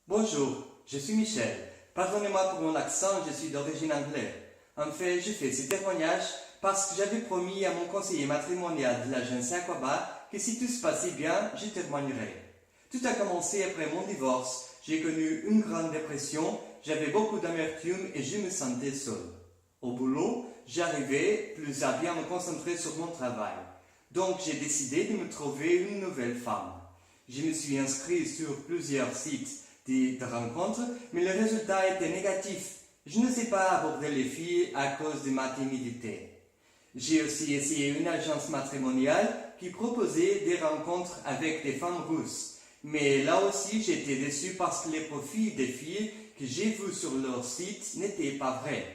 Bonjour, je suis Michel. Pardonnez-moi pour mon accent, je suis d'origine anglaise. En fait, je fais ce témoignage parce que j'avais promis à mon conseiller matrimonial de l'agence Aquaba que si tout se passait bien, je témoignerais. Tout a commencé après mon divorce. J'ai connu une grande dépression, j'avais beaucoup d'amertume et je me sentais seul. Au boulot, j'arrivais plus à bien me concentrer sur mon travail. Donc j'ai décidé de me trouver une nouvelle femme. Je me suis inscrit sur plusieurs sites de rencontres, mais le résultat était négatif. Je ne sais pas aborder les filles à cause de ma timidité. J'ai aussi essayé une agence matrimoniale qui proposait des rencontres avec des femmes russes. Mais là aussi, j'étais déçu parce que les profils des filles que j'ai vus sur leur site n'étaient pas vrais.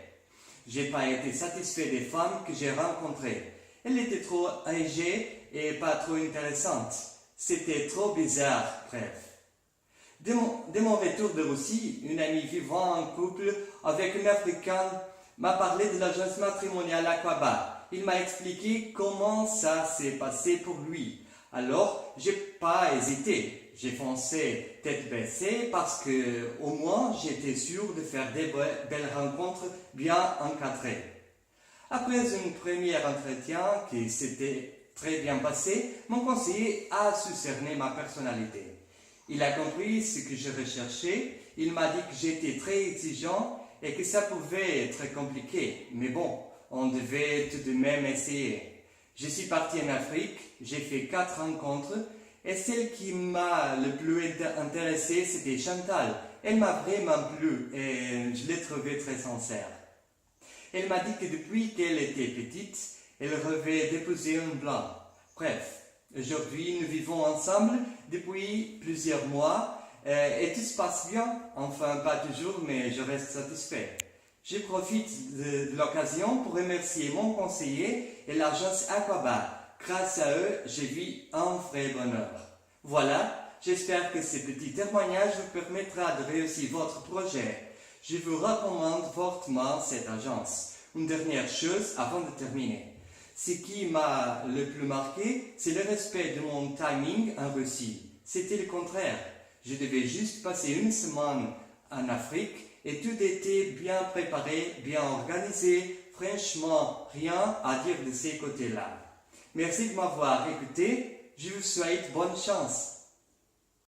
J'ai pas été satisfait des femmes que j'ai rencontrées. Elles étaient trop âgées et pas trop intéressantes. C'était trop bizarre, bref. Dès mon retour de Russie, une amie vivant en couple avec une Africaine m'a parlé de l'agence matrimoniale Aquaba. Il m'a expliqué comment ça s'est passé pour lui. Alors, j'ai pas hésité. J'ai foncé tête baissée parce que, au moins, j'étais sûr de faire des belles rencontres bien encadrées. Après un premier entretien qui s'était très bien passé, mon conseiller a su cerner ma personnalité. Il a compris ce que je recherchais, il m'a dit que j'étais très exigeant et que ça pouvait être compliqué. Mais bon, on devait tout de même essayer. Je suis parti en Afrique, j'ai fait 4 rencontres et celle qui m'a le plus intéressé, c'était Chantal. Elle m'a vraiment plu et je l'ai trouvée très sincère. Elle m'a dit que depuis qu'elle était petite, elle rêvait d'épouser un blanc. Bref, aujourd'hui nous vivons ensemble depuis plusieurs mois et tout se passe bien. Enfin, pas toujours, mais je reste satisfait. Je profite de l'occasion pour remercier mon conseiller et l'agence Aquaba. Grâce à eux, je vis un vrai bonheur. Voilà, j'espère que ce petit témoignage vous permettra de réussir votre projet. Je vous recommande fortement cette agence. Une dernière chose avant de terminer. Ce qui m'a le plus marqué, c'est le respect de mon timing en Russie. C'était le contraire. Je devais juste passer une semaine en Afrique et tout était bien préparé, bien organisé. Franchement, rien à dire de ces côtés-là. Merci de m'avoir écouté. Je vous souhaite bonne chance.